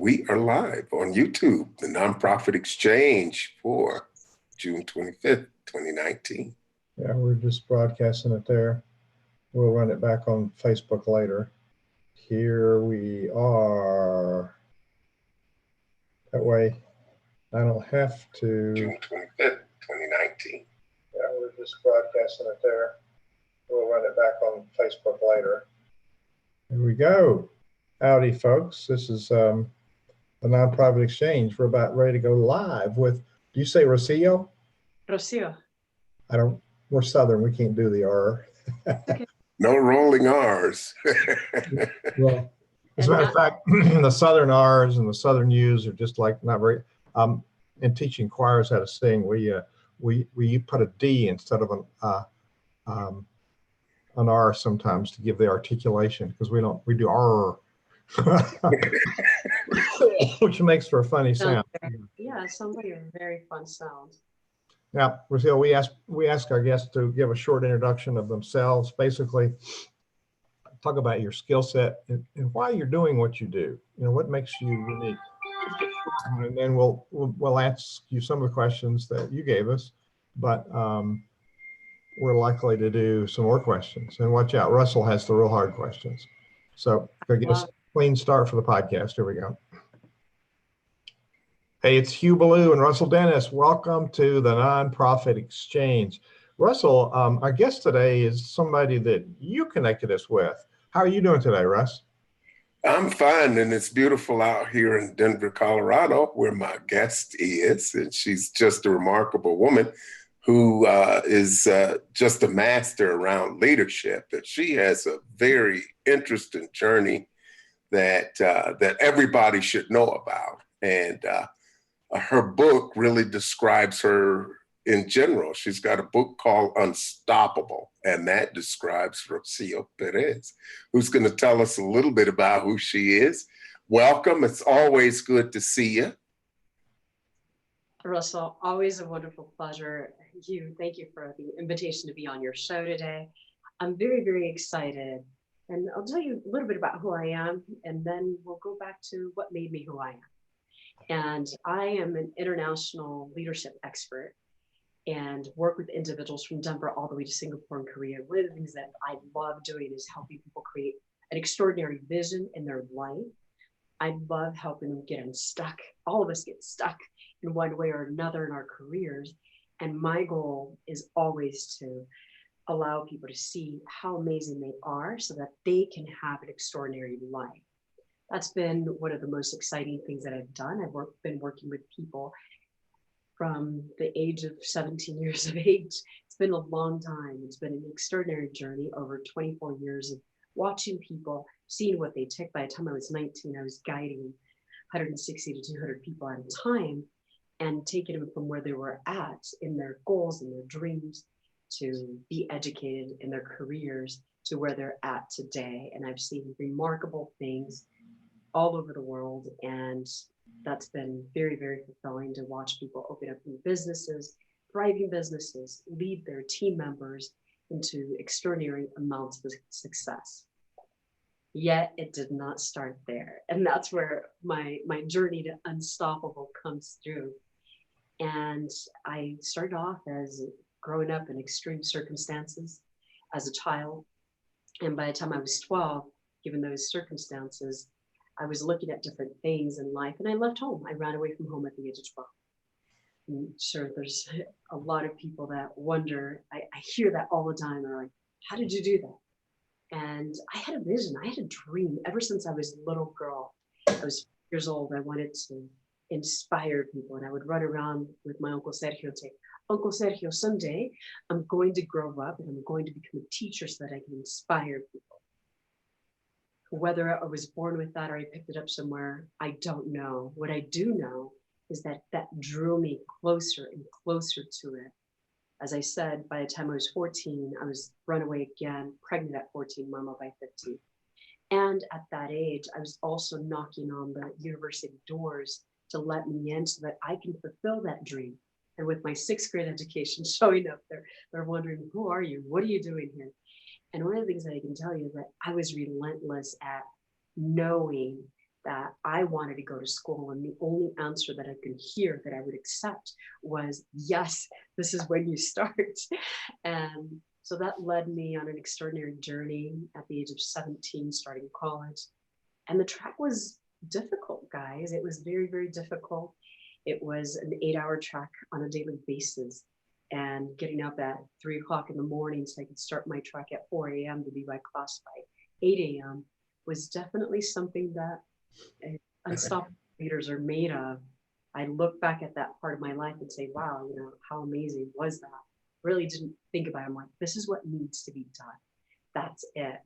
we are live on YouTube, the Nonprofit Exchange for June 25th, 2019. Yeah, we're just broadcasting it there. We'll run it back on Facebook later. Here we are. That way I don't have to. June 25th, 2019. Yeah, we're just broadcasting it there. We'll run it back on Facebook later. Here we go. Howdy, folks. This is the Nonprofit Exchange. We're about ready to go live with, do you say Rocio? Rocio. We're Southern. We can't do the R. Okay. No rolling R's. Well, as a matter of fact, the Southern R's and the Southern U's are just like not very. In teaching choirs how to sing, we put a D instead of an R sometimes to give the articulation, because we do R, which makes for a funny sound. Yeah, it sounds like a very fun sound. Now, Rocio, we ask our guests to give a short introduction of themselves, basically talk about your skill set and why you're doing what you do. You know, what makes you unique. And then we'll ask you some of the questions that you gave us, but we're likely to do some more questions. And watch out, Russell has the real hard questions. So I guess clean start for the podcast. Here we go. Hey, it's Hugh Ballou and Russell Dennis. Welcome to the Nonprofit Exchange. Russell, our guest today is somebody that you connected us with. How are you doing today, Russ? I'm fine, and it's beautiful out here in Denver, Colorado, where my guest is, and she's just a remarkable woman who is just a master around leadership. And she has a very interesting journey that everybody should know about. And her book really describes her in general. She's got a book called Unstoppable, and that describes Rocio Perez, who's going to tell us a little bit about who she is. Welcome. It's always good to see you. Russell, always a wonderful pleasure. Hugh, thank you for the invitation to be on your show today. I'm very, very excited. And I'll tell you a little bit about who I am, and then we'll go back to what made me who I am. And I am an international leadership expert and work with individuals from Denver all the way to Singapore and Korea. One of the things that I love doing is helping people create an extraordinary vision in their life. I love helping them get unstuck. All of us get stuck in one way or another in our careers. And my goal is always to allow people to see how amazing they are so that they can have an extraordinary life. That's been one of the most exciting things that I've done. I've been working with people from the age of 17 years of age. It's been a long time. It's been an extraordinary journey over 24 years of watching people, seeing what they took. By the time I was 19, I was guiding 160 to 200 people at a time and taking them from where they were at in their goals and their dreams to be educated in their careers to where they're at today. And I've seen remarkable things all over the world. And that's been very, very fulfilling to watch people open up new businesses, thriving businesses, lead their team members into extraordinary amounts of success. Yet it did not start there. And that's where my journey to Unstoppable comes through. And I started off as growing up in extreme circumstances as a child. And by the time I was 12, given those circumstances, I was looking at different things in life, and I left home. I ran away from home at the age of 12. I'm sure there's a lot of people that wonder, I hear that all the time. They're like, how did you do that? And I had a vision, I had a dream ever since I was a little girl. I was years old. I wanted to inspire people, and I would run around with my Uncle Sergio and say, Uncle Sergio, someday I'm going to grow up and I'm going to become a teacher so that I can inspire people. Whether I was born with that or I picked it up somewhere, I don't know. What I do know is that drew me closer and closer to it. As I said, by the time I was 14, I was run away again, pregnant at 14, mama by 15. And at that age, I was also knocking on the university doors to let me in so that I can fulfill that dream. And with my 6th grade education showing up there, they're wondering, who are you? What are you doing here? And one of the things that I can tell you is that I was relentless at knowing that I wanted to go to school, and the only answer that I could hear that I would accept was, yes, this is when you start. And so that led me on an extraordinary journey at the age of 17, starting college. And the track was difficult, guys. It was very, very difficult. It was an 8-hour track on a daily basis, and getting up at 3 o'clock in the morning so I could start my track at 4 a.m. to be by class by 8 a.m. was definitely something that unstoppable leaders are made of. I look back at that part of my life and say, wow, you know, how amazing was that? Really didn't think about it. I'm like, this is what needs to be done. That's it.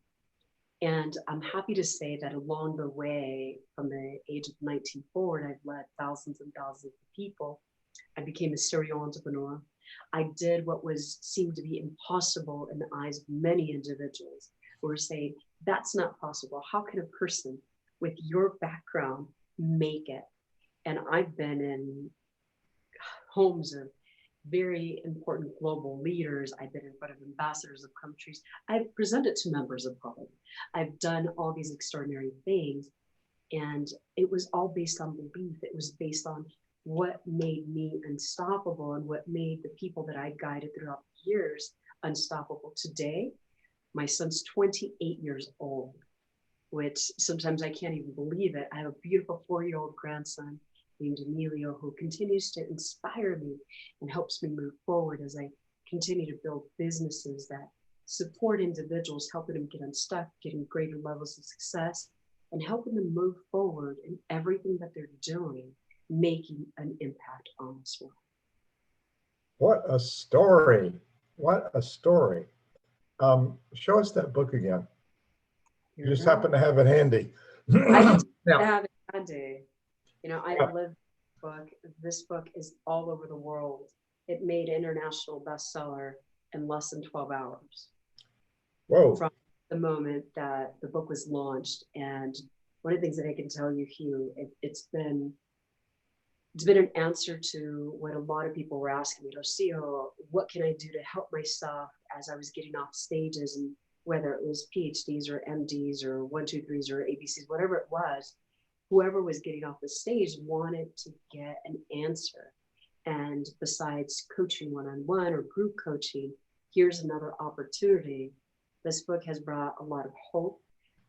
And I'm happy to say that along the way, from the age of 19 forward, I've led thousands and thousands of people. I became a serial entrepreneur. I did what was seemed to be impossible in the eyes of many individuals who were saying, that's not possible. How can a person with your background make it? And I've been in homes of very important global leaders. I've been in front of ambassadors of countries. I've presented to members of public. I've done all these extraordinary things. And it was all based on belief. It was based on what made me unstoppable and what made the people that I guided throughout the years unstoppable. Today, my son's 28 years old, which sometimes I can't even believe it. I have a beautiful 4-year-old grandson named Emilio, who continues to inspire me and helps me move forward as I continue to build businesses that support individuals, helping them get unstuck, getting greater levels of success, and helping them move forward in everything that they're doing, making an impact on this world. What a story. What a story. Show us that book again. You just happen to have it handy. I just Now, have it handy. You know, I lived this book. This book is all over the world. It made international bestseller in less than 12 hours. whoa. From the moment that the book was launched. And one of the things that I can tell you, Hugh, it's been an answer to what a lot of people were asking me, Rocio, what can I do to help myself as I was getting off stages, and whether it was PhDs or MDs or 1, 2, 3s or ABCs, whatever it was, whoever was getting off the stage wanted to get an answer. And besides coaching one-on-one or group coaching, here's another opportunity. This book has brought a lot of hope,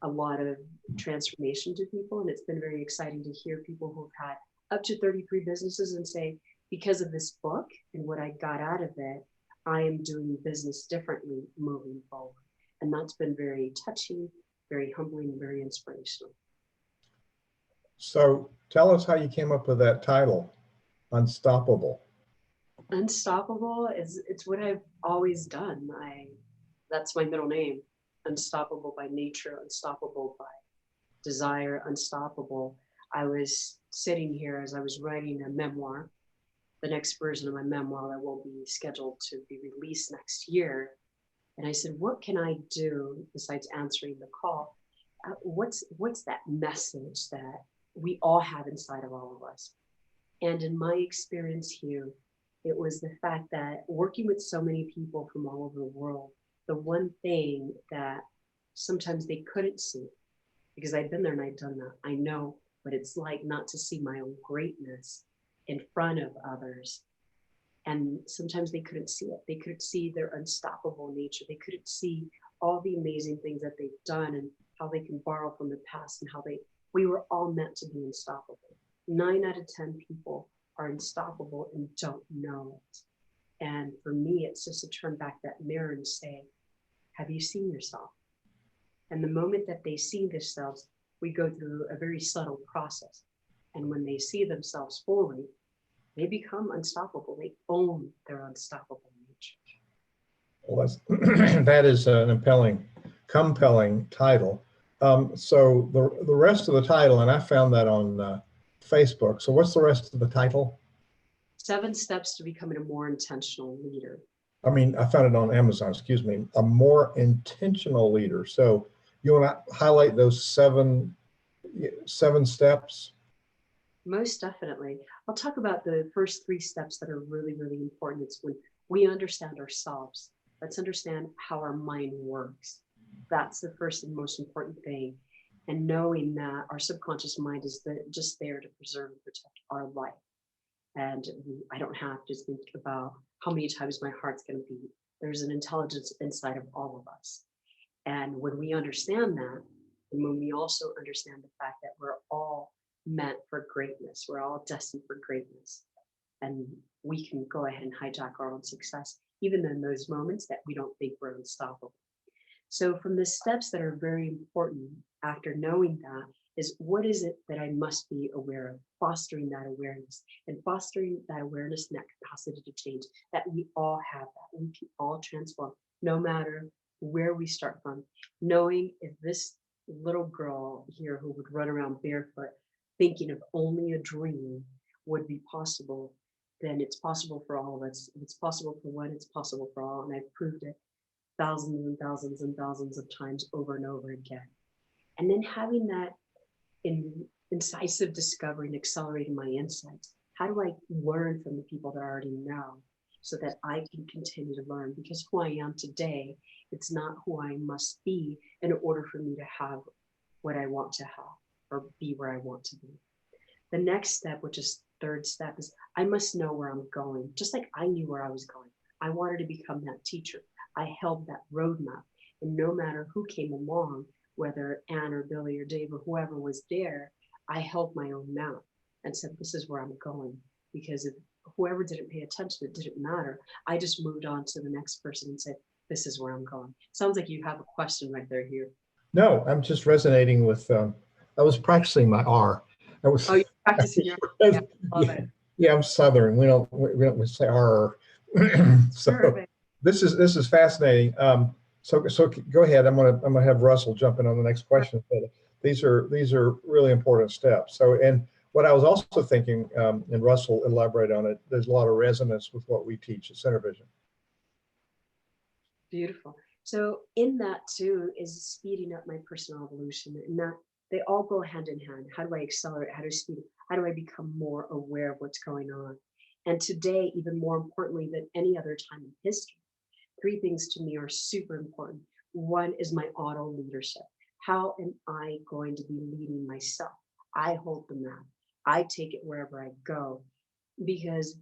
a lot of transformation to people. And it's been very exciting to hear people who've had up to 33 businesses and say, because of this book and what I got out of it, I am doing business differently moving forward. And that's been very touching, very humbling, and very inspirational. So tell us how you came up with that title, Unstoppable. Unstoppable it's what I've always done. That's my middle name. Unstoppable by nature, unstoppable by desire, unstoppable. I was sitting here as I was writing a memoir, the next version of my memoir that will be scheduled to be released next year. And I said, what can I do besides answering the call? What's that message that we all have inside of all of us? And in my experience, Hugh, it was the fact that working with so many people from all over the world, the one thing that sometimes they couldn't see, because I've been there and I've done that. I know what it's like not to see my own greatness in front of others. And sometimes they couldn't see it. They couldn't see their unstoppable nature. They couldn't see all the amazing things that they've done and how they can borrow from the past and how we were all meant to be unstoppable. 9 out of 10 people are unstoppable and don't know it. And for me, it's just to turn back that mirror and say, have you seen yourself? And the moment that they see themselves, we go through a very subtle process. And when they see themselves fully, they become unstoppable. They own their unstoppable nature. Well, that is an compelling title. So the rest of the title, and I found that on Facebook. So what's the rest of the title? 7 steps to becoming a more intentional leader. I mean, I found it on Amazon, excuse me, a more intentional leader. So you want to highlight those seven steps? Most definitely. I'll talk about the first 3 steps that are really, really important. It's when we understand ourselves. Let's understand how our mind works. That's the first and most important thing. and knowing that our subconscious mind is just there to preserve and protect our life. And I don't have to think about how many times my heart's going to beat. There's an intelligence inside of all of us. And when we understand that, and when we also understand the fact that we're all meant for greatness, we're all destined for greatness, and we can go ahead and hijack our own success, even in those moments that we don't think we're unstoppable. So, from the steps that are very important after knowing that is, what is it that I must be aware of? Fostering that awareness, and fostering that awareness and that capacity to change, that we all have, that we can all transform, no matter where we start from. Knowing if this little girl here who would run around barefoot thinking of only a dream would be possible, then it's possible for all of us. If it's possible for one, it's possible for all. And I've proved it thousands and thousands and thousands of times over and over again. And then having that incisive discovery and accelerating my insights. How do I learn from the people that I already know so that I can continue to learn? Because who I am today, it's not who I must be in order for me to have what I want to have or be where I want to be. The next step, which is third step, is I must know where I'm going, just like I knew where I was going. I wanted to become that teacher. I held that roadmap. And no matter who came along, whether Anne or Billy or Dave or whoever was there, I held my own mouth and said, this is where I'm going. Because if whoever didn't pay attention, it didn't matter. I just moved on to the next person and said, this is where I'm going. Sounds like you have a question right there, here. No, I'm just resonating with, I was practicing my R. I was, Oh, you're practicing your, yeah, love yeah, it. yeah, I'm Southern. We don't say R. So Perfect. this is fascinating. So go ahead. I'm gonna have Russell jump in on the next question. But these are really important steps. So, and what I was also thinking, and Russell elaborate on it, there's a lot of resonance with what we teach at Center Vision. Beautiful. So in that too is speeding up my personal evolution, and that they all go hand in hand. How do I accelerate? How do I speed? How do I become more aware of what's going on? And today, even more importantly than any other time in history, three things to me are super important. One is my auto leadership. How am I going to be leading myself? I hold the map. I take it wherever I go, because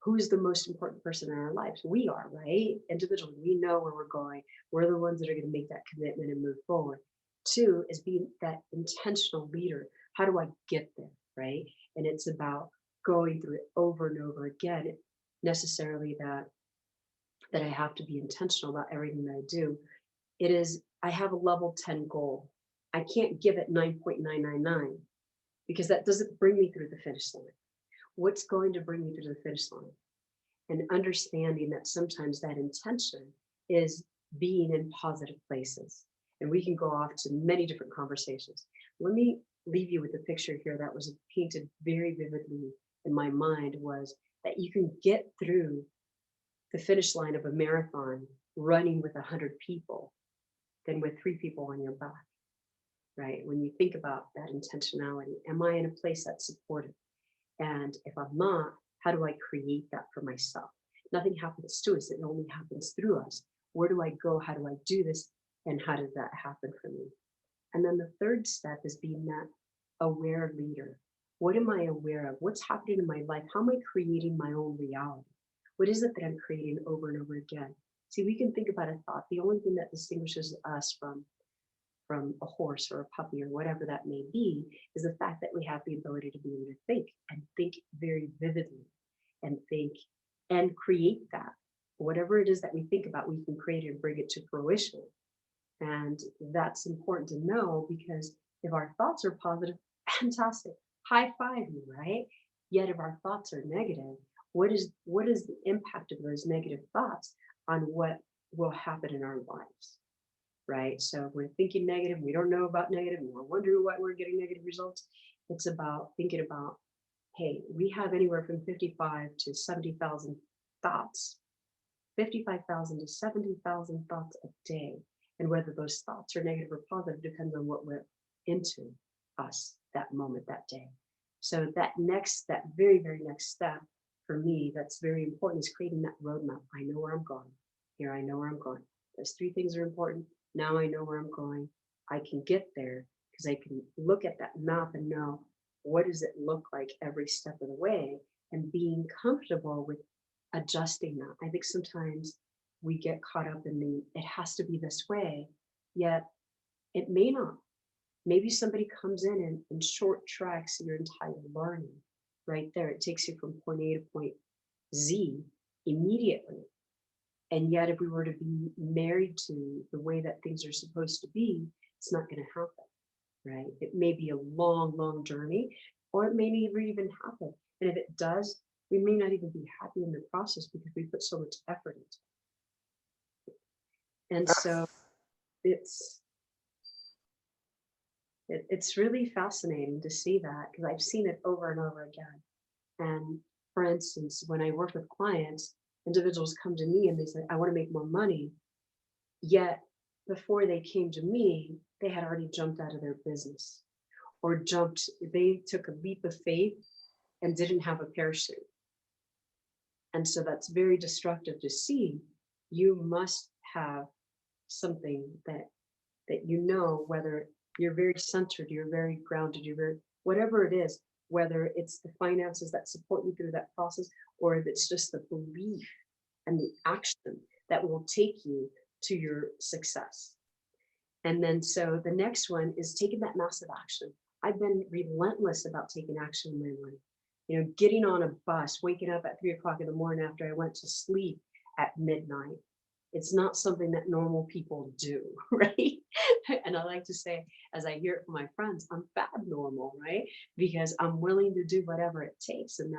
who's the most important person in our lives? We are, right? Individually, we know where we're going. We're the ones that are going to make that commitment and move forward. Two is being that intentional leader. How do I get there, right? And it's about going through it over and over again. Necessarily that I have to be intentional about everything that I do. It is, I have a level 10 goal. I can't give it 9.999 because that doesn't bring me through the finish line. What's going to bring me to the finish line? And understanding that sometimes that intention is being in positive places. And we can go off to many different conversations. Let me leave you with a picture here that was painted very vividly in my mind, was that you can get through the finish line of a marathon running with 100 people than with 3 people on your back, right? When you think about that intentionality, am I in a place that's supportive? And if I'm not, how do I create that for myself? Nothing happens to us, it only happens through us. Where do I go? How do I do this? And how does that happen for me? And then the third step is being that aware leader. What am I aware of? What's happening in my life? How am I creating my own reality? What is it that I'm creating over and over again? See, we can think about a thought. The only thing that distinguishes us from a horse or a puppy or whatever that may be is the fact that we have the ability to be able to think very vividly, and think and create that. Whatever it is that we think about, we can create it and bring it to fruition. And that's important to know, because if our thoughts are positive, fantastic, high five you, right? Yet if our thoughts are negative, what is the impact of those negative thoughts on what will happen in our lives? Right? So if we're thinking negative, we don't know about negative, and we're wondering why we're getting negative results. It's about thinking about, hey, we have anywhere from 55 to 70,000 thoughts, 55,000 to 70,000 thoughts a day. And whether those thoughts are negative or positive depends on what we're into us that moment, that day. So that very, very next step for me, that's very important, is creating that roadmap. I know where I'm going. Here, I know where I'm going. Those 3 things are important. Now I know where I'm going. I can get there. because I can look at that map and know what does it look like every step of the way, and being comfortable with adjusting that. I think sometimes we get caught up in it has to be this way, yet it may not. Maybe somebody comes in and short tracks your entire learning right there. It takes you from point A to point Z immediately. And yet, if we were to be married to the way that things are supposed to be, it's not going to happen, right? It may be a long, long journey, or it may never even happen. And if it does, we may not even be happy in the process because we put so much effort into it. And so it's it's really fascinating to see that, because I've seen it over and over again. And for instance, when I work with clients, individuals come to me and they say, I want to make more money. Yet before they came to me, they had already jumped out of their business, or they took a leap of faith and didn't have a parachute. And so that's very destructive to see. You must have something that you know, whether you're very centered, you're very grounded, you're very, whatever it is, whether it's the finances that support you through that process, or if it's just the belief and the action that will take you to your success. And then so the next one is taking that massive action. I've been relentless about taking action in my life. You know, getting on a bus, waking up at 3 o'clock in the morning after I went to sleep at midnight. It's not something that normal people do, right? And I like to say, as I hear it from my friends, I'm fab normal, right? Because I'm willing to do whatever it takes, and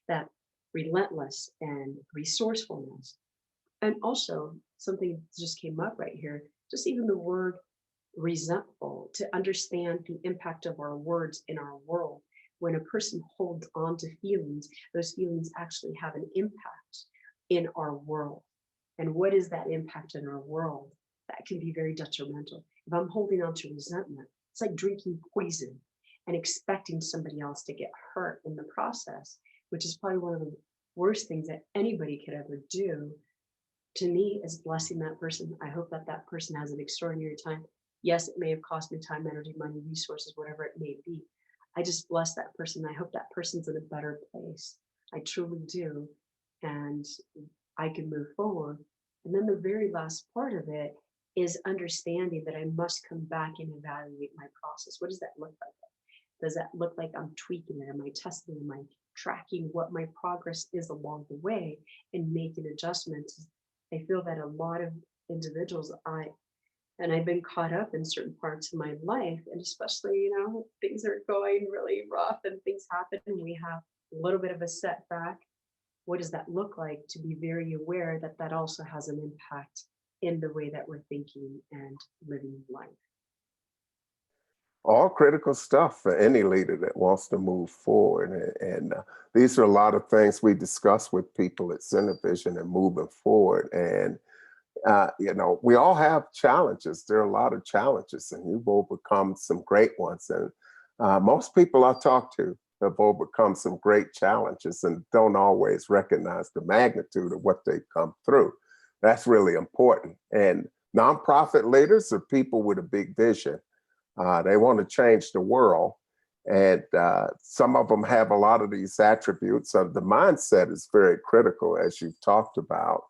that relentless and resourcefulness. And also something just came up right here, just even the word resentful, to understand the impact of our words in our world. When a person holds on to feelings, those feelings actually have an impact in our world. And what is that impact in our world? That can be very detrimental. If I'm holding on to resentment, it's like drinking poison and expecting somebody else to get hurt in the process, which is probably one of the worst things that anybody could ever do. To me, is blessing that person. I hope that that person has an extraordinary time. Yes, it may have cost me time, energy, money, resources, whatever it may be. I just bless that person. I hope that person's in a better place. I truly do. And I can move forward. And then the very last part of it is understanding that I must come back and evaluate my process. What does that look like? Does that look like I'm tweaking it? Am I testing? Am I tracking what my progress is along the way and making adjustments? I feel that a lot of individuals, I've been caught up in certain parts of my life, and especially, things are going really rough and things happen and we have a little bit of a setback. What does that look like? To be very aware that that also has an impact in the way that we're thinking and living life. All critical stuff for any leader that wants to move forward. And these are a lot of things we discuss with people at Center Vision and moving forward. And, we all have challenges. There are a lot of challenges, and you've overcome some great ones. And most people I talk to have overcome some great challenges and don't always recognize the magnitude of what they've come through. That's really important. And nonprofit leaders are people with a big vision. They want to change the world. And some of them have a lot of these attributes. So the mindset is very critical, as you've talked about.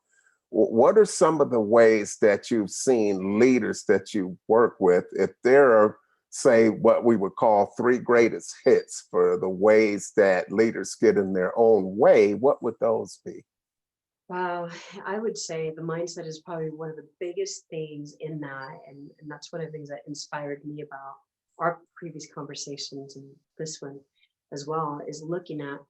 What are some of the ways that you've seen leaders that you work with, if there are, say, what we would call 3 greatest hits for the ways that leaders get in their own way, what would those be? Wow, I would say the mindset is probably one of the biggest things in that. And that's one of the things that inspired me about our previous conversations and this one as well, is looking at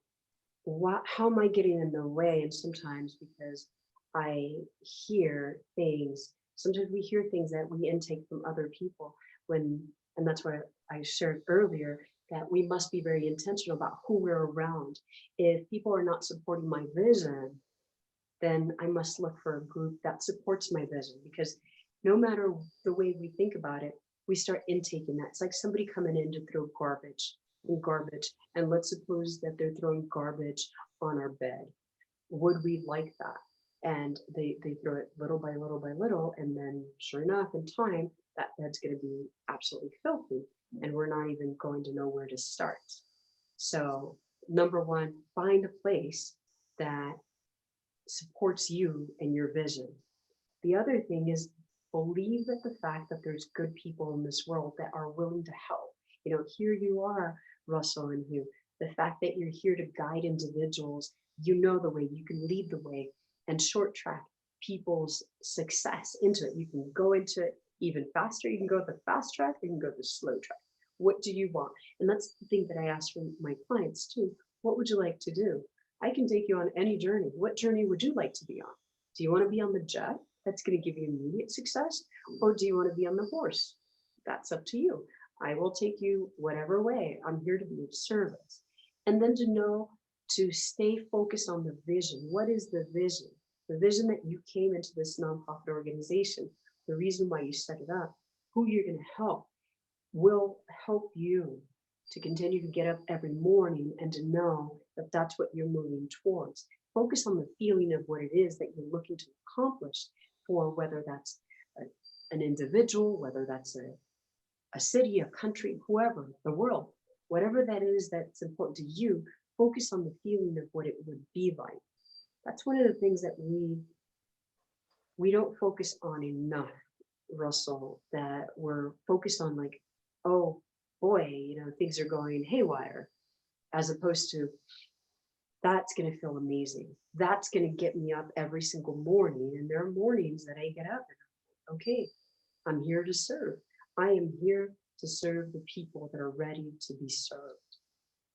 how am I getting in the way? And sometimes because I hear things, sometimes we hear things that we intake from other people and that's why I shared earlier that we must be very intentional about who we're around. If people are not supporting my vision, then I must look for a group that supports my vision, because no matter the way we think about it, we start intaking that. It's like somebody coming in to throw garbage, and let's suppose that they're throwing garbage on our bed. Would we like that? And they throw it little by little by little, and then sure enough, in time, that bed's going to be absolutely filthy, and we're not even going to know where to start. So, number one, find a place that supports you and your vision. The other thing is believe that the fact that there's good people in this world that are willing to help. You know, here you are, Russell and Hugh. The fact that you're here to guide individuals, you know the way, you can lead the way and short track people's success into it. You can go into it even faster. You can go the fast track, you can go the slow track. What do you want? And that's the thing that I ask from my clients too. What would you like to do? I can take you on any journey. What journey would you like to be on? Do you want to be on the jet that's going to give you immediate success? Or do you want to be on the horse? That's up to you. I will take you whatever way. I'm here to be of service. And then to know to stay focused on the vision. What is the vision? The vision that you came into this nonprofit organization, the reason why you set it up, who you're going to help, will help you to continue to get up every morning and to know that that's what you're moving towards. Focus on the feeling of what it is that you're looking to accomplish for whether that's an individual, whether that's a city, a country, whoever, the world, whatever that is that's important to you, focus on the feeling of what it would be like. That's one of the things that we don't focus on enough, Russell, that we're focused on like, oh boy, you know, things are going haywire, as opposed to that's going to feel amazing. That's going to get me up every single morning. And there are mornings that I get up and okay, I'm here to serve. I am here to serve the people that are ready to be served.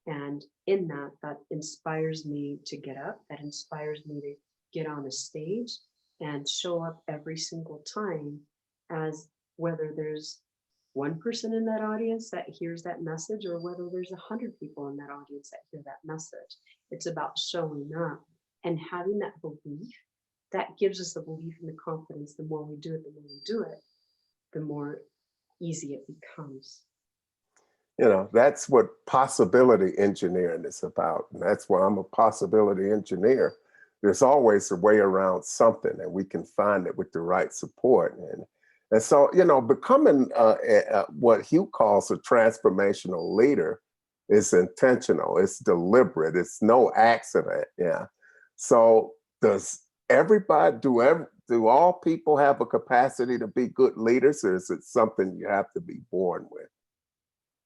And in that, that inspires me to get up, that inspires me to get on a stage and show up every single time, as whether there's one person in that audience that hears that message or whether there's 100 people in that audience that hear that message. It's about showing up and having that belief that gives us the belief and the confidence. The more we do it, the more we do it, the more easy it becomes. You know, that's what possibility engineering is about. And that's why I'm a possibility engineer. There's always a way around something, and we can find it with the right support. And so, you know, becoming what Hugh calls a transformational leader is intentional, it's deliberate, it's no accident. Yeah. So does everybody, do all people have a capacity to be good leaders, or is it something you have to be born with?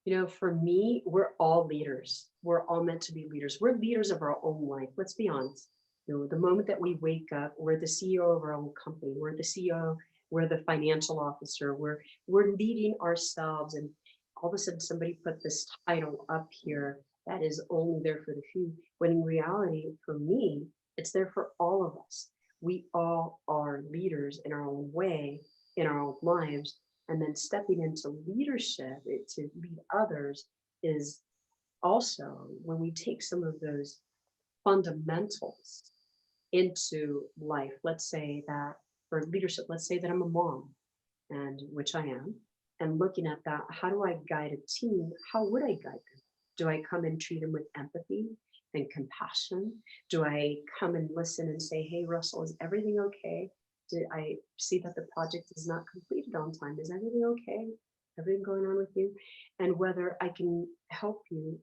You know, for me, we're all leaders. We're all meant to be leaders. We're leaders of our own life. Let's be honest. You know, the moment that we wake up, we're the CEO of our own company. We're the CEO. We're the financial officer. We're leading ourselves. And all of a sudden, somebody put this title up here that is only there for the few. When in reality, for me, it's there for all of us. We all are leaders in our own way, in our own lives. And then stepping into leadership, to lead others, is also when we take some of those fundamentals into life. Let's say that for leadership, let's say that I'm a mom, and which I am, and looking at that, how do I guide a team? How would I guide them? Do I come and treat them with empathy and compassion? Do I come and listen and say, hey, Russell, is everything okay? Did I see that the project is not completed on time? Is everything okay? Everything going on with you? And whether I can help you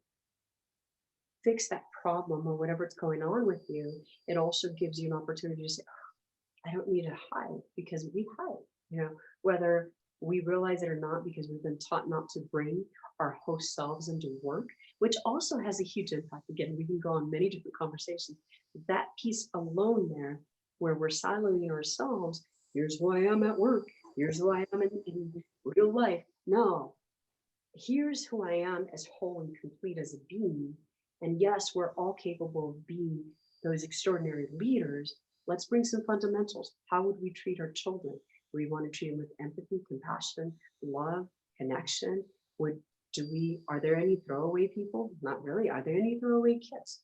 fix that problem or whatever's going on with you, it also gives you an opportunity to say, oh, I don't need to hide, because we hide, you know, whether we realize it or not, because we've been taught not to bring our host selves into work, which also has a huge impact. Again, we can go on many different conversations. That piece alone there, where we're siloing ourselves, here's who I am at work, here's who I am in real life. No, here's who I am as whole and complete as a being. And yes, we're all capable of being those extraordinary leaders. Let's bring some fundamentals. How would we treat our children? We want to treat them with empathy, compassion, love, connection. Are there any throwaway people? Not really. Are there any throwaway kids?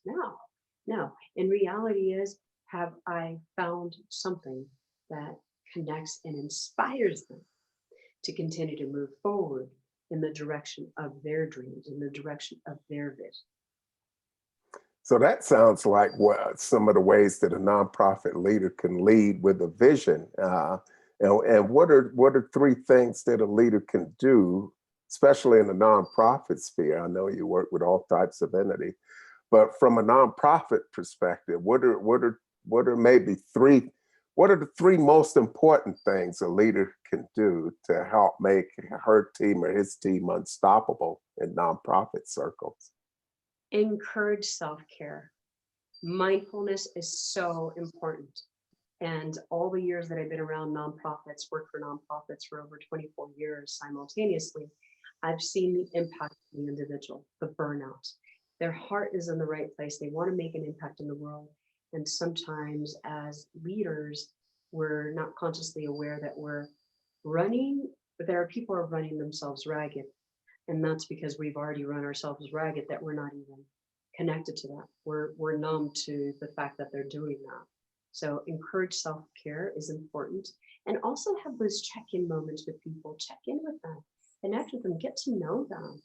No. In reality is, have I found something that connects and inspires them to continue to move forward in the direction of their dreams, in the direction of their vision? So that sounds like what some of the ways that a nonprofit leader can lead with a vision. And what are three things that a leader can do, especially in the nonprofit sphere? I know you work with all types of entities, but from a nonprofit perspective, what are maybe three? What are the three most important things a leader can do to help make her team or his team unstoppable in nonprofit circles? Encourage self-care. Mindfulness is so important. And all the years that I've been around nonprofits, worked for nonprofits for over 24 years simultaneously, I've seen the impact of the individual, the burnout. Their heart is in the right place. They want to make an impact in the world. And sometimes as leaders, we're not consciously aware that we're running, but there are people who are running themselves ragged. And that's because we've already run ourselves ragged, that we're not even connected to that. We're numb to the fact that they're doing that. So encourage self-care is important. And also have those check-in moments with people. Check in with them, connect with them, get to know them.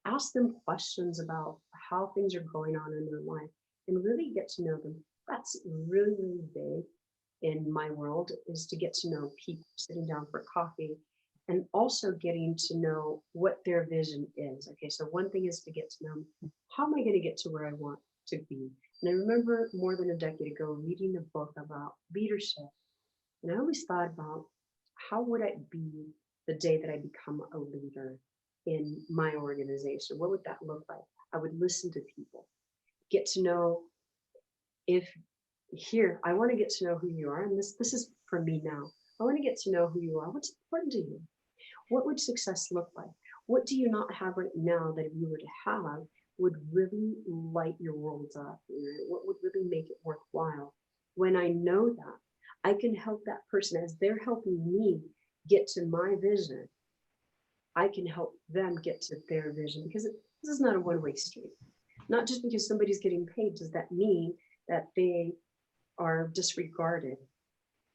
Ask them questions about how things are going on in their life and really get to know them. That's really, really big in my world, is to get to know people, sitting down for coffee, and also getting to know what their vision is. Okay, so one thing is to get to know, how am I going to get to where I want to be? And I remember more than a decade ago reading a book about leadership. And I always thought about, how would I be the day that I become a leader in my organization? What would that look like? I would listen to people, get to know, if here, I want to get to know who you are. And this is for me now. I want to get to know who you are. What's important to you? What would success look like? What do you not have right now that if you were to have would really light your world up? What would really make it worthwhile? When I know that, I can help that person as they're helping me get to my vision. I can help them get to their vision, because this is not a one-way street. Not just because somebody's getting paid does that mean that they are disregarded.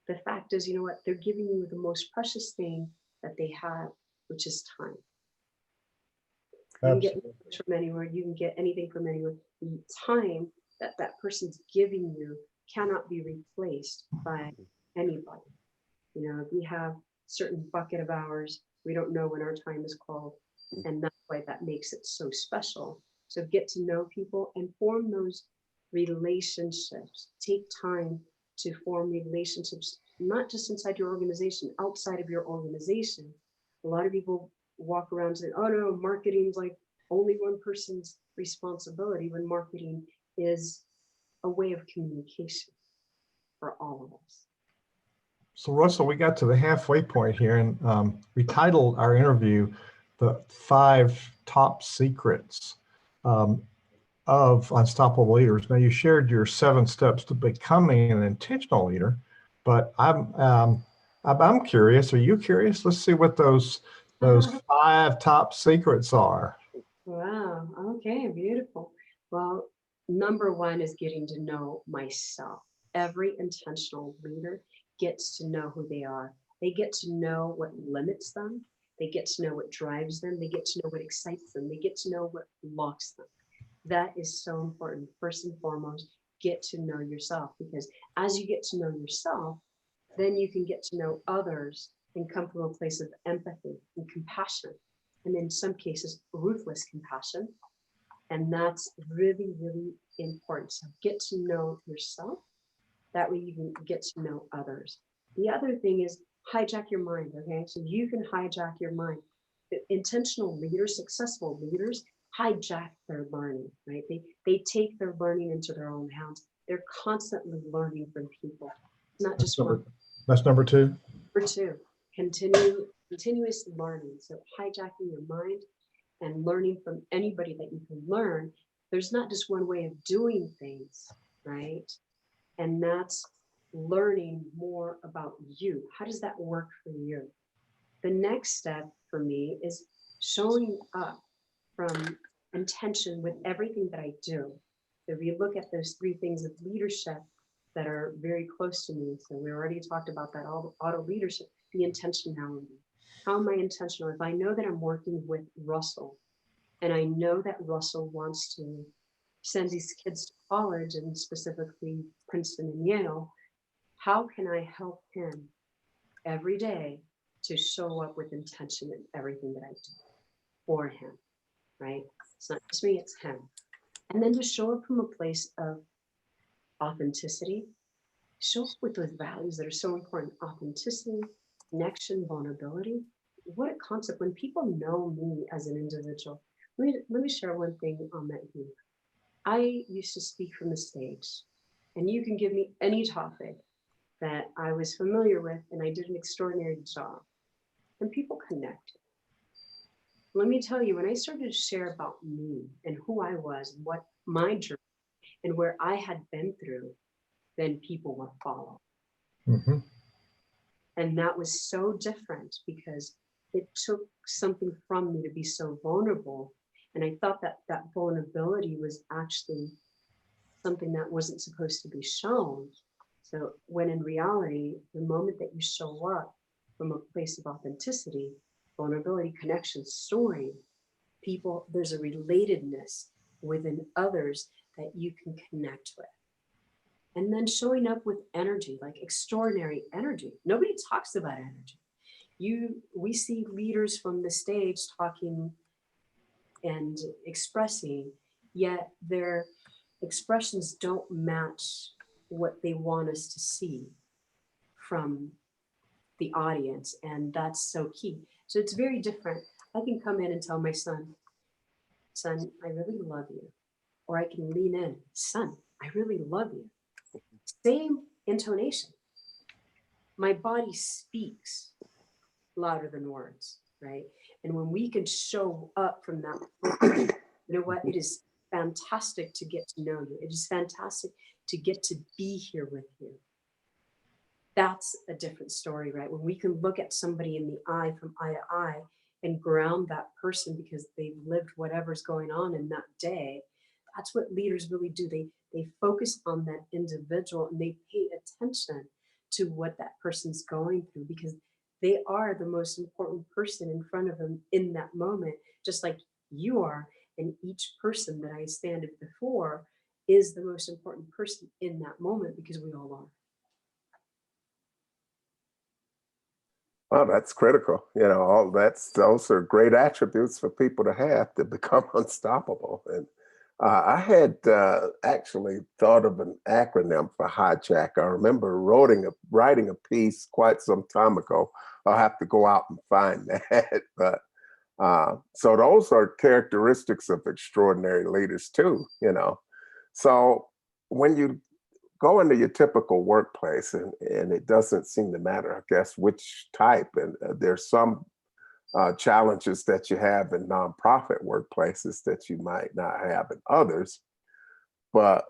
The fact is, you know what? They're giving you the most precious thing that they have, which is time. You can get nothing from anywhere. You can get anything from anywhere. The time that that person's giving you cannot be replaced by anybody. You know, if we have certain bucket of hours, we don't know when our time is called. And that's why that makes it so special. So get to know people and form those relationships. Take time to form relationships, not just inside your organization, outside of your organization. A lot of people walk around saying, oh no, marketing's like only one person's responsibility, when marketing is a way of communication for all of us. So Russell, we got to the halfway point here, and we titled our interview "The 5 Top Secrets of Unstoppable Leaders." Now, you shared your 7 steps to becoming an intentional leader, but I'm curious. Are you curious? Let's see what those 5 top secrets are. Wow. Okay. Beautiful. Well, number one is getting to know myself. Every intentional leader gets to know who they are. They get to know what limits them. They get to know what drives them. They get to know what excites them. They get to know what blocks them. That is so important. First and foremost, get to know yourself, because as you get to know yourself, then you can get to know others and come from a place of empathy and compassion. And in some cases, ruthless compassion. And that's really, really important. So get to know yourself. That way you can get to know others. The other thing is hijack your mind, okay? So you can hijack your mind. Intentional leaders, successful leaders, hijack their learning, right? They take their learning into their own hands. They're constantly learning from people. It's not just one. That's number 2. Number 2, continuous learning. So hijacking your mind and learning from anybody that you can learn. There's not just one way of doing things, right? And that's learning more about you. How does that work for you? The next step for me is showing up from intention with everything that I do. So if you look at those 3 things of leadership that are very close to me, so we already talked about that, auto leadership, the intentionality. How am I intentional? If I know that I'm working with Russell, and I know that Russell wants to send these kids to college, and specifically Princeton and Yale, how can I help him every day to show up with intention in everything that I do for him, right? It's not just me, it's him. And then to show up from a place of authenticity, show up with those values that are so important: authenticity, connection, vulnerability. What a concept. When people know me as an individual, let me share one thing on that here. I used to speak from the stage, and you can give me any topic that I was familiar with, and I did an extraordinary job, and people connected. Let me tell you, when I started to share about me and who I was, what my journey and where I had been through, then people would follow. Mhm. And that was so different because it took something from me to be so vulnerable. And I thought that that vulnerability was actually something that wasn't supposed to be shown. So when in reality, the moment that you show up from a place of authenticity, vulnerability, connection, story, people, there's a relatedness within others that you can connect with. And then showing up with energy, like extraordinary energy. Nobody talks about energy. We see leaders from the stage talking and expressing, yet their expressions don't match what they want us to see from the audience. And that's so key. So it's very different. I can come in and tell my son, I really love you. Or I can lean in, son, I really love you. Same intonation. My body speaks louder than words, right? And when we can show up from that, you know what? It is fantastic to get to know you. It is fantastic to get to be here with you. That's a different story, right? When we can look at somebody in the eye from eye to eye and ground that person because they've lived whatever's going on in that day. That's what leaders really do. They focus on that individual and they pay attention to what that person's going through because they are the most important person in front of them in that moment, just like you are. And each person that I stand before is the most important person in that moment because we all are. Well, that's critical. You know, all those are great attributes for people to have to become unstoppable. And I had actually thought of an acronym for hijack. I remember writing a piece quite some time ago. I'll have to go out and find that. But so those are characteristics of extraordinary leaders too. You know, so when you go into your typical workplace and it doesn't seem to matter, I guess, which type. And there's some challenges that you have in nonprofit workplaces that you might not have in others. But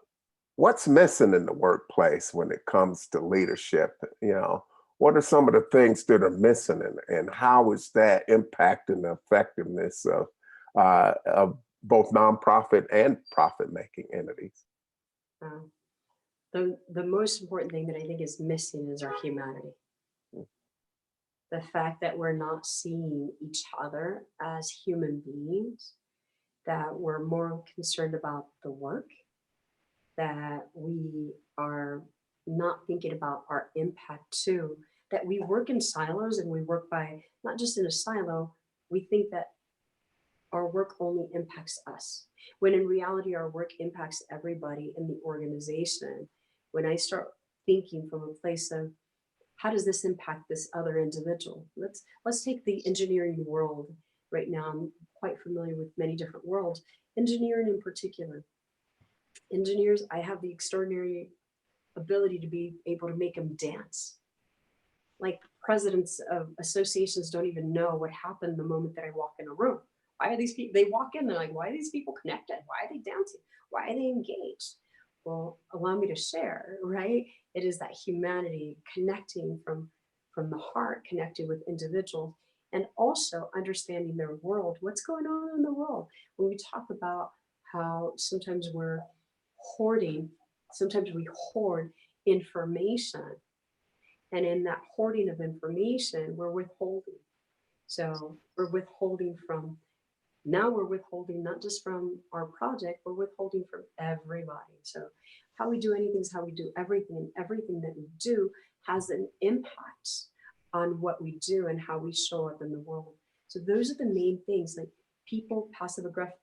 what's missing in the workplace when it comes to leadership? You know, what are some of the things that are missing and how is that impacting the effectiveness of both nonprofit and profit making entities? Um, the most important thing that I think is missing is our humanity. The fact that we're not seeing each other as human beings, that we're more concerned about the work, that we are not thinking about our impact too, that we work in silos and we work by not just in a silo, we think that our work only impacts us, when in reality, our work impacts everybody in the organization. When I start thinking from a place of how does this impact this other individual? Let's take the engineering world right now. I'm quite familiar with many different worlds, engineering in particular. Engineers, I have the extraordinary ability to be able to make them dance. Like presidents of associations don't even know what happened the moment that I walk in a room. Why are these people, they walk in, they're like, why are these people connected? Why are they dancing? Why are they engaged? Well, allow me to share, right? It is that humanity connecting from the heart, connected with individuals, and also understanding their world. What's going on in the world? When we talk about how sometimes we're hoarding, sometimes we hoard information. And in that hoarding of information, we're withholding. So we're withholding from, now we're withholding not just from our project, we're withholding from everybody. So how we do anything is how we do everything, and everything that we do has an impact on what we do and how we show up in the world. So those are the main things, like people, passive aggressive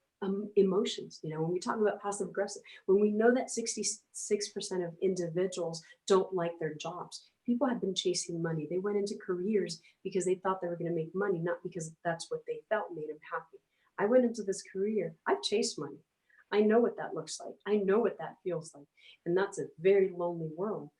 emotions. You know, when we talk about passive aggressive, when we know that 66% of individuals don't like their jobs, people have been chasing money. They went into careers because they thought they were going to make money, not because that's what they felt made them happy. I went into this career, I've chased money. I know what that looks like. I know what that feels like. And that's a very lonely world.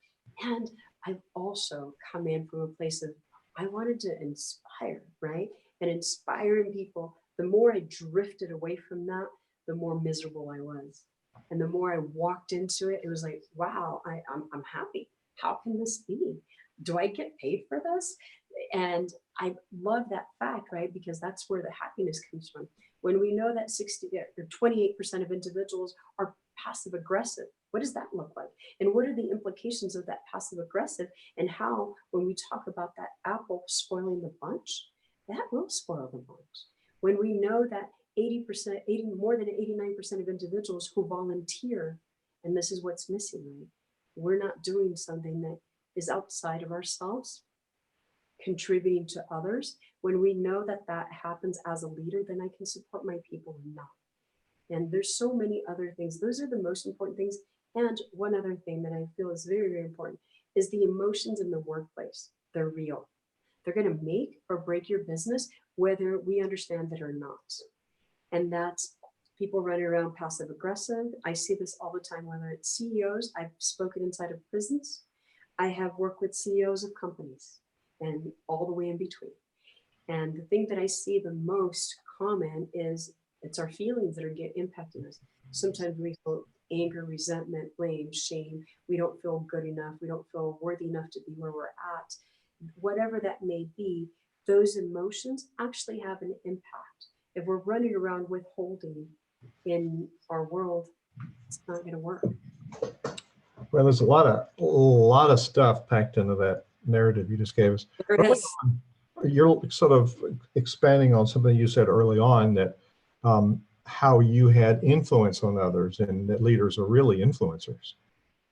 And I've also come in from a place of, I wanted to inspire, right? And inspiring people. The more I drifted away from that, the more miserable I was. And the more I walked into it, it was like, wow, I'm happy. How can this be? Do I get paid for this? And I love that fact, right? Because that's where the happiness comes from. When we know that 60 or 28% of individuals are passive aggressive, what does that look like? And what are the implications of that passive aggressive? And how, when we talk about that apple spoiling the bunch, that will spoil the bunch. When we know that 80%, more than 89% of individuals who volunteer, and this is what's missing, right? We're not doing something that is outside of ourselves, contributing to others. When we know that that happens as a leader, then I can support my people and not. And there's so many other things. Those are the most important things. And one other thing that I feel is very, very important is the emotions in the workplace. They're real. They're going to make or break your business, whether we understand it or not. And that's people running around passive aggressive. I see this all the time, whether it's CEOs. I've spoken inside of prisons. I have worked with CEOs of companies and all the way in between. And the thing that I see the most common is it's our feelings that are impacting us. Sometimes we feel anger, resentment, blame, shame. We don't feel good enough. We don't feel worthy enough to be where we're at. Whatever that may be, those emotions actually have an impact. If we're running around withholding in our world, it's not going to work. Well, there's a lot of stuff packed into that narrative you just gave us. There it is. You're sort of expanding on something you said early on, that how you had influence on others and that leaders are really influencers.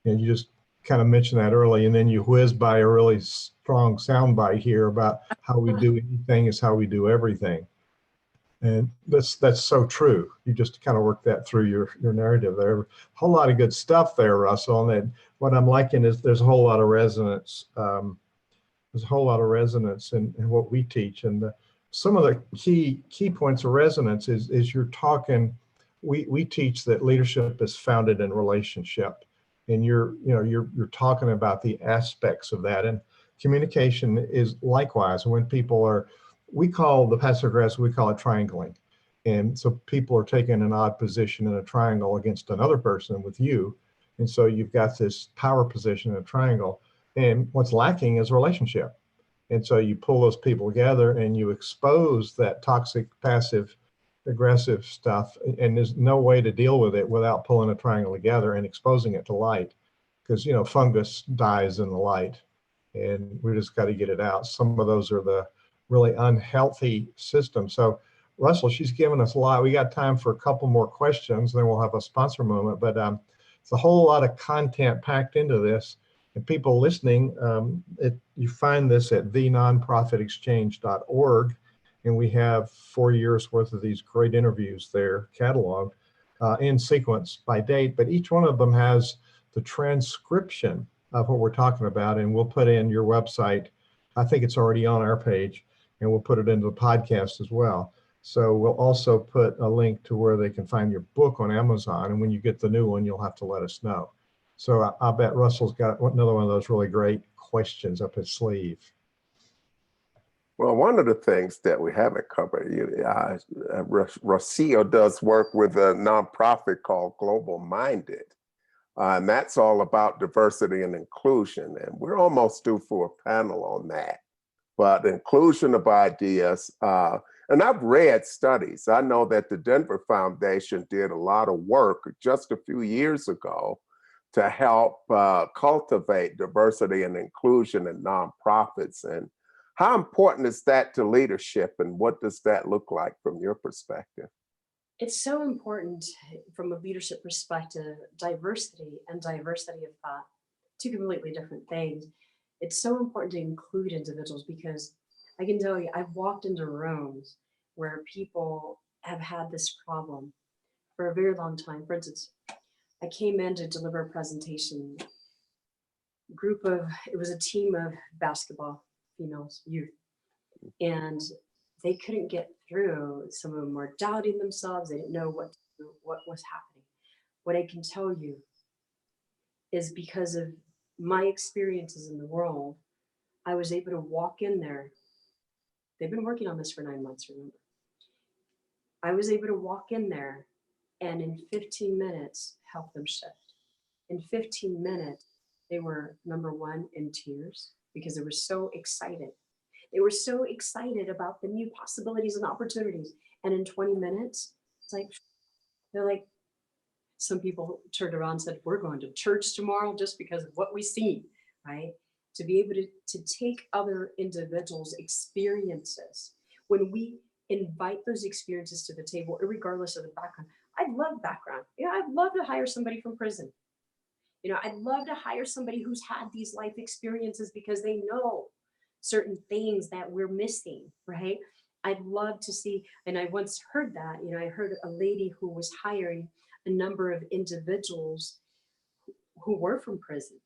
And you just kind of mentioned that early, and then you whizzed by a really strong soundbite here about how we do anything is how we do everything. And that's so true. You just kind of work that through your narrative there. A whole lot of good stuff there, Russell. And what I'm liking is there's a whole lot of resonance. There's a whole lot of resonance in what we teach. And some of the key points of resonance is you're talking. We teach that leadership is founded in relationship, and you're talking about the aspects of that. And communication is likewise. When people are, we call the passive aggressive, we call it triangling. And so people are taking an odd position in a triangle against another person with you. And so you've got this power position in a triangle. And what's lacking is relationship. And so you pull those people together and you expose that toxic, passive, aggressive stuff. And there's no way to deal with it without pulling a triangle together and exposing it to light. Because, fungus dies in the light. And we just got to get it out. Some of those are the really unhealthy systems. So Russell, she's given us a lot. We got time for a couple more questions, then we'll have a sponsor moment. But it's a whole lot of content packed into this. And people listening, you find this at thenonprofitexchange.org. And we have 4 years worth of these great interviews there cataloged in sequence by date. But each one of them has the transcription of what we're talking about. And we'll put in your website. I think it's already on our page. And we'll put it into the podcast as well. So we'll also put a link to where they can find your book on Amazon. And when you get the new one, you'll have to let us know. So I bet Russell's got another one of those really great questions up his sleeve. Well, one of the things that we haven't covered, Rocio does work with a nonprofit called Global Minded. And that's all about diversity and inclusion. And we're almost due for a panel on that. But inclusion of ideas, and I've read studies. I know that the Denver Foundation did a lot of work just a few years ago to help cultivate diversity and inclusion in nonprofits. And how important is that to leadership, and what does that look like from your perspective? It's so important from a leadership perspective. Diversity and diversity of thought, two completely different things. It's so important to include individuals because I can tell you, I've walked into rooms where people have had this problem for a very long time. For instance, I came in to deliver a presentation, it was a team of basketball females, youth, and they couldn't get through. Some of them were doubting themselves. They didn't know what was happening. What I can tell you is because of my experiences in the world, I was able to walk in there. They've been working on this for 9 months, remember? I was able to walk in there and in 15 minutes help them shift. In 15 minutes, they were number one in tears because they were so excited. They were so excited about the new possibilities and opportunities. And in 20 minutes, it's like, they're like, some people turned around and said, we're going to church tomorrow just because of what we see, right? To be able to take other individuals' experiences. When we invite those experiences to the table, regardless of the background, I love background. Yeah, I'd love to hire somebody from prison. I'd love to hire somebody who's had these life experiences because they know certain things that we're missing, right? I'd love to see, and I once heard that, I heard a lady who was hiring a number of individuals who were from prison.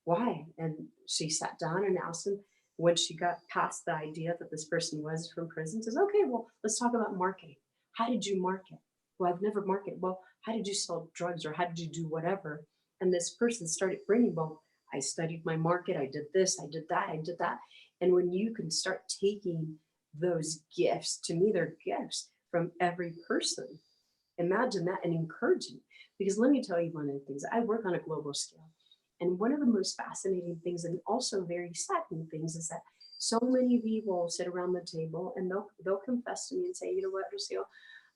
Why? And she sat down and asked them when she got past the idea that this person was from prison, says, okay, well, let's talk about marketing. How did you market? Well, I've never marketed. Well, how did you sell drugs or how did you do whatever? And this person started bringing, well, I studied my market. I did this, I did that, I did that. And when you can start taking those gifts, to me, they're gifts from every person. Imagine that and encouraging. Because let me tell you one of the things, I work on a global scale. And one of the most fascinating things and also very saddening things is that so many people sit around the table and they'll confess to me and say, you know what, Rocio,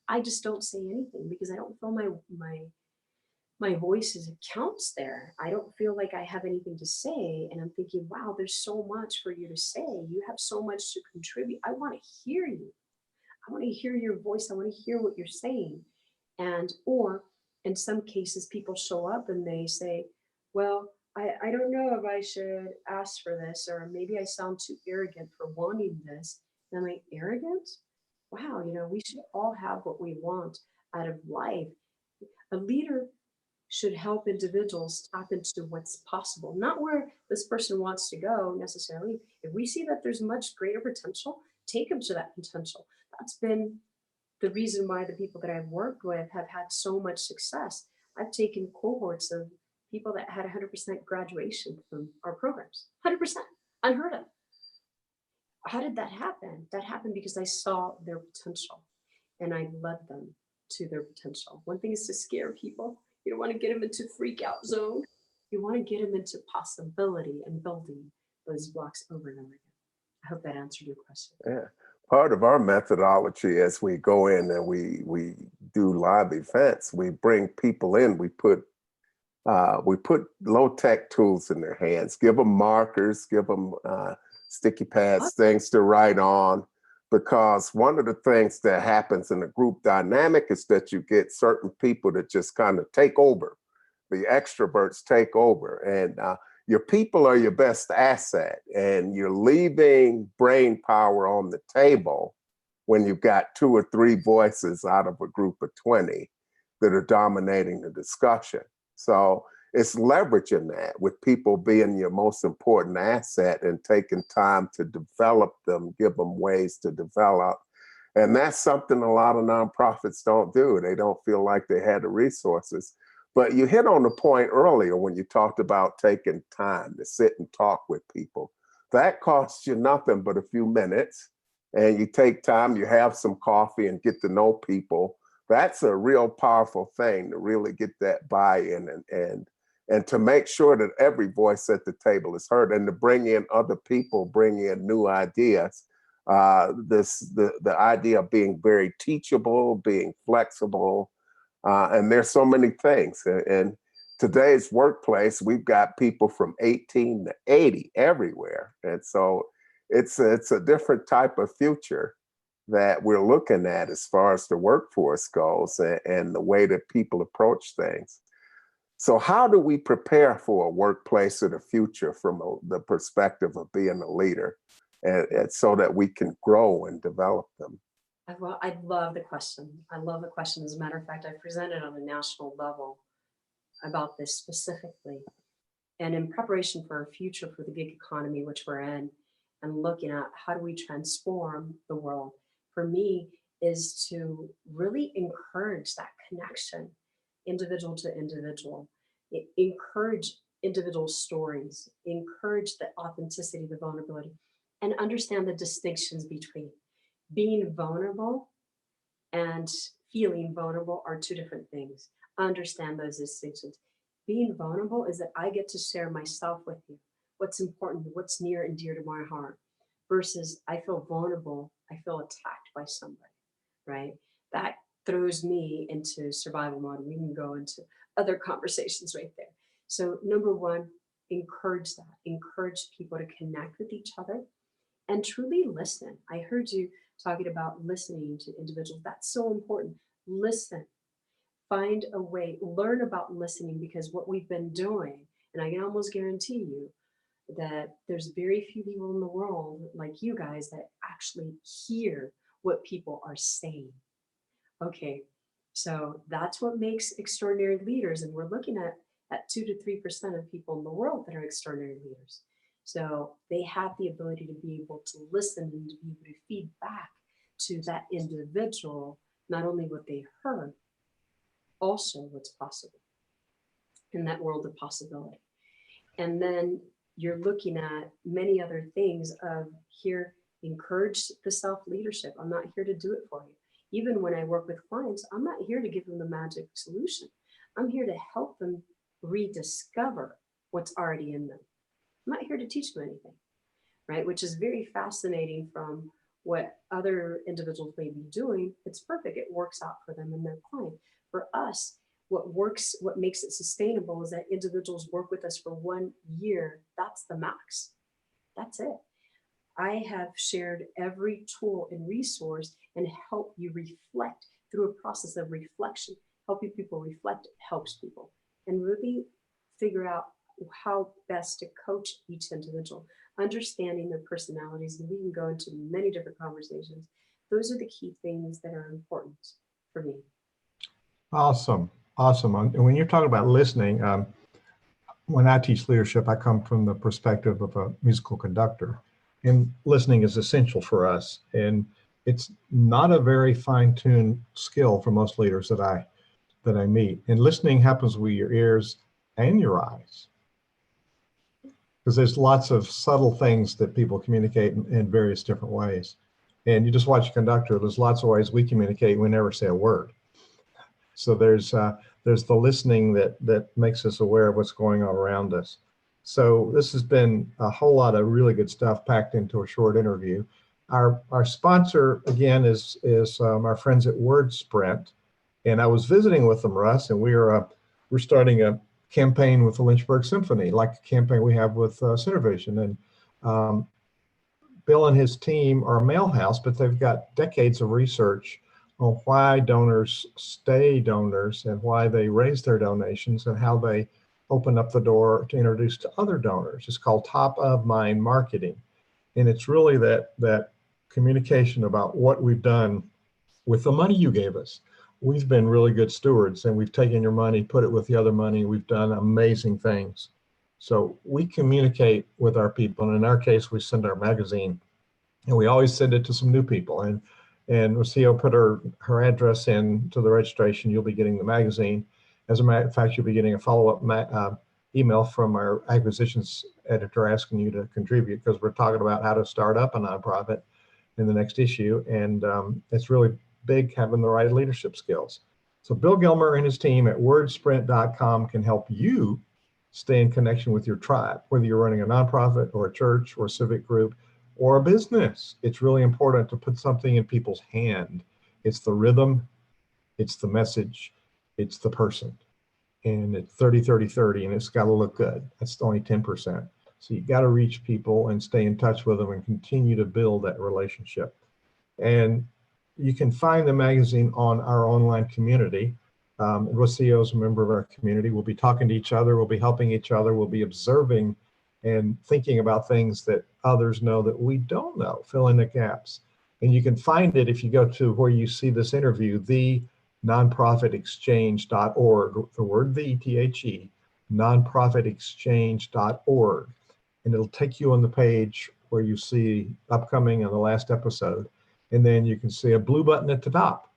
I just don't say anything because I don't feel my voice counts there. I don't feel like I have anything to say. And I'm thinking, wow, there's so much for you to say. You have so much to contribute. I want to hear you. I want to hear your voice. I want to hear what you're saying. Or in some cases, people show up and they say, well, I don't know if I should ask for this, or maybe I sound too arrogant for wanting this. And I'm like, arrogant? Wow, we should all have what we want out of life. A leader should help individuals tap into what's possible, not where this person wants to go necessarily. If we see that there's much greater potential, take them to that potential. That's been the reason why the people that I've worked with have had so much success. I've taken cohorts of people that had 100% graduation from our programs, 100%, unheard of. How did that happen? That happened because I saw their potential and I led them to their potential. One thing is to scare people. You don't want to get them into freak out zone. You want to get them into possibility and building those blocks over and over again. I hope that answered your question. Yeah. Part of our methodology as we go in and we do live events, we bring people in, we put low-tech tools in their hands, give them markers, give them sticky pads, things to write on, because one of the things that happens in a group dynamic is that you get certain people that just kind of take over. The extroverts take over, and your people are your best asset, and you're leaving brain power on the table when you've got 2 or 3 voices out of a group of 20 that are dominating the discussion. So it's leveraging that with people being your most important asset and taking time to develop them, give them ways to develop. And that's something a lot of nonprofits don't do. They don't feel like they had the resources. But you hit on the point earlier when you talked about taking time to sit and talk with people. That costs you nothing but a few minutes, and you take time, you have some coffee and get to know people. That's a real powerful thing to really get that buy-in and to make sure that every voice at the table is heard, and to bring in other people, bring in new ideas. The idea of being very teachable, being flexible, and there's so many things. In today's workplace, we've got people from 18 to 80 everywhere. And so it's a different type of future that we're looking at as far as the workforce goes and the way that people approach things. So how do we prepare for a workplace of the future from the perspective of being a leader, and so that we can grow and develop them? I love the question. I love the question. As a matter of fact, I presented on a national level about this specifically. And in preparation for our future for the gig economy, which we're in, and looking at how do we transform the world, for me, is to really encourage that connection, individual to individual. Encourage individual stories, encourage the authenticity, the vulnerability, and understand the distinctions between being vulnerable and feeling vulnerable are two different things. Understand those distinctions. Being vulnerable is that I get to share myself with you, what's important, what's near and dear to my heart, versus I feel vulnerable, I feel attacked by somebody, right? That throws me into survival mode. We can go into other conversations right there. So, number one, encourage that, encourage people to connect with each other and truly listen. I heard you talking about listening to individuals. That's so important. Listen, find a way, learn about listening, because what we've been doing, and I can almost guarantee you that there's very few people in the world like you guys that actually hear what people are saying. Okay, so that's what makes extraordinary leaders, and we're looking at 2 to 3% of people in the world that are extraordinary leaders. So they have the ability to be able to listen and to be able to feed back to that individual, not only what they heard, also what's possible in that world of possibility. And then you're looking at many other things of here, encourage the self-leadership. I'm not here to do it for you. Even when I work with clients, I'm not here to give them the magic solution. I'm here to help them rediscover what's already in them. I'm not here to teach them anything, right? Which is very fascinating from what other individuals may be doing. It's perfect. It works out for them and their client. For us, what works, what makes it sustainable is that individuals work with us for 1 year. That's the max. That's it. I have shared every tool and resource and help you reflect through a process of reflection. Helping people reflect helps people and really figure out how best to coach each individual, understanding their personalities. And we can go into many different conversations. Those are the key things that are important for me. Awesome. Awesome. And when you're talking about listening, when I teach leadership, I come from the perspective of a musical conductor, and listening is essential for us. And it's not a very fine-tuned skill for most leaders that I meet. And listening happens with your ears and your eyes, because there's lots of subtle things that people communicate in various different ways. And you just watch a conductor, there's lots of ways we communicate, we never say a word. So there's the listening that makes us aware of what's going on around us. So this has been a whole lot of really good stuff packed into a short interview. Our sponsor again is our friends at WordSprint, and I was visiting with them, Russ, and we're starting a campaign with the Lynchburg Symphony, like the campaign we have with Centervision. And Bill and his team are a mail house, but they've got decades of research on why donors stay donors and why they raise their donations and how they open up the door to introduce to other donors. It's called top of mind marketing. And it's really that communication about what we've done with the money you gave us. We've been really good stewards, and we've taken your money, put it with the other money. We've done amazing things. So we communicate with our people. And in our case, we send our magazine, and we always send it to some new people. And Rocio put her address in to the registration. You'll be getting the magazine. As a matter of fact, you'll be getting a follow-up email from our acquisitions editor asking you to contribute, because we're talking about how to start up a nonprofit in the next issue. And it's really big having the right leadership skills. So Bill Gilmer and his team at wordsprint.com can help you stay in connection with your tribe, whether you're running a nonprofit or a church or a civic group or a business. It's really important to put something in people's hand. It's the rhythm, it's the message, it's the person. And it's 30-30-30, and it's got to look good. That's only 10%. So you got to reach people and stay in touch with them and continue to build that relationship. And you can find the magazine on our online community. And Rocio is a member of our community. We'll be talking to each other. We'll be helping each other. We'll be observing and thinking about things that others know that we don't know, fill in the gaps. And you can find it if you go to where you see this interview, the nonprofitexchange.org, the word the, nonprofitexchange.org. And it'll take you on the page where you see upcoming and the last episode. And then you can see a blue button at the top.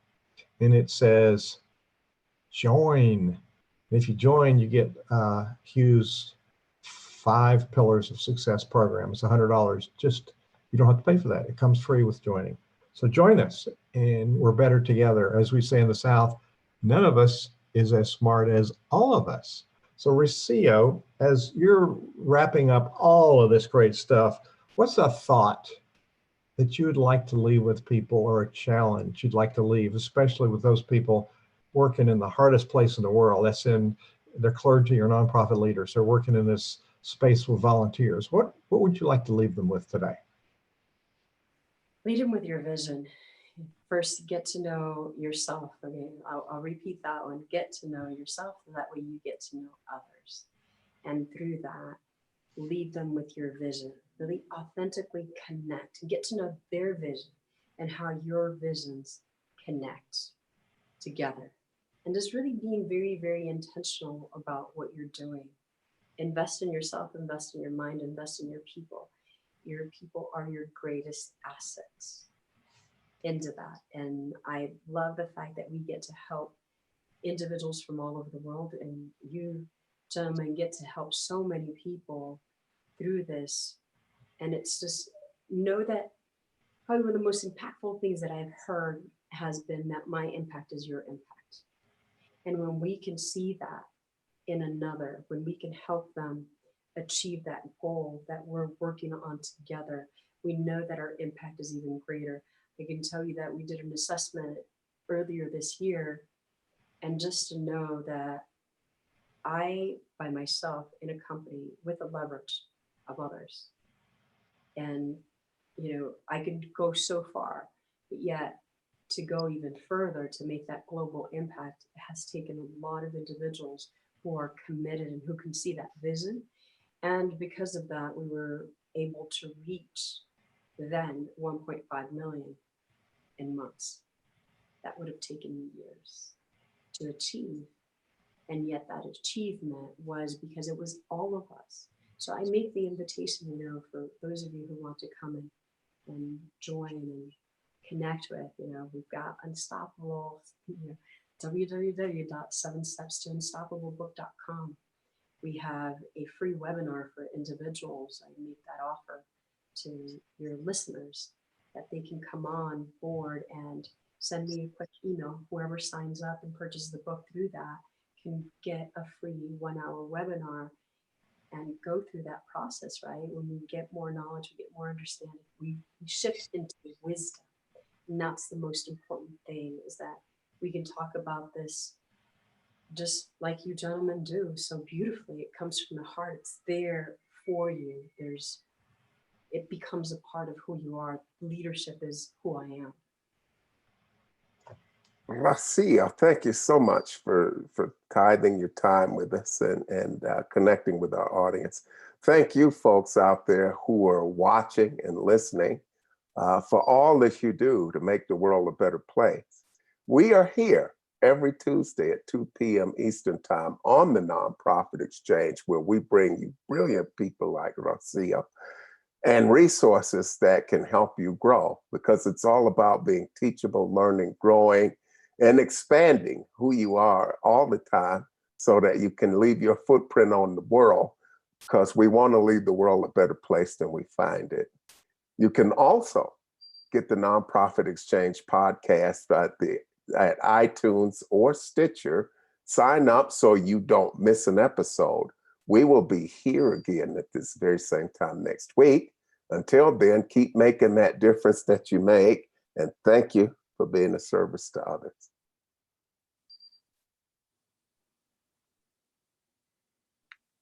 And it says, join. And if you join, you get Hugh's 5 Pillars of Success program. It's $100. Just, you don't have to pay for that. It comes free with joining. So join us, and we're better together. As we say in the South, none of us is as smart as all of us. So Rocio, as you're wrapping up all of this great stuff, what's a thought that you would like to leave with people, or a challenge you'd like to leave, especially with those people working in the hardest place in the world? That's in their clergy or nonprofit leaders. They're working in this space with volunteers. What would you like to leave them with today? Lead them with your vision. First, get to know yourself. Again, I'll repeat that one. Get to know yourself, and that way you get to know others. And through that, lead them with your vision. Really authentically connect and get to know their vision and how your visions connect together. And just really being very, very intentional about what you're doing. Invest in yourself, invest in your mind, invest in your people. Your people are your greatest assets into that. And I love the fact that we get to help individuals from all over the world, and you gentlemen get to help so many people through this. And it's just, know that probably one of the most impactful things that I've heard has been that my impact is your impact. And when we can see that in another, when we can help them achieve that goal that we're working on together, we know that our impact is even greater. I can tell you that we did an assessment earlier this year, and just to know that I, by myself in a company with the leverage of others, and I could go so far, but yet to go even further to make that global impact has taken a lot of individuals who are committed and who can see that vision. And because of that, we were able to reach then 1.5 million in months. That would have taken years to achieve. And yet that achievement was because it was all of us. So I make the invitation, for those of you who want to come in and join and connect with, we've got Unstoppable, www.7stepstounstoppable.com. We have a free webinar for individuals. I make that offer to your listeners that they can come on board and send me a quick email. Whoever signs up and purchases the book through that can get a free 1-hour webinar and go through that process, right? When we get more knowledge, we get more understanding, we shift into wisdom. And that's the most important thing, is that we can talk about this just like you gentlemen do so beautifully. It comes from the heart. It's there for you. It becomes a part of who you are. Leadership is who I am. Rocio, thank you so much for tithing your time with us and connecting with our audience. Thank you folks out there who are watching and listening for all that you do to make the world a better place. We are here every Tuesday at 2 p.m. Eastern Time on the Nonprofit Exchange, where we bring you brilliant people like Rocio and resources that can help you grow, because it's all about being teachable, learning, growing, and expanding who you are all the time so that you can leave your footprint on the world, because we want to leave the world a better place than we find it. You can also get the Nonprofit Exchange podcast at iTunes or Stitcher. Sign up so you don't miss an episode. We will be here again at this very same time next week. Until then, keep making that difference that you make, and thank you for being a service to others.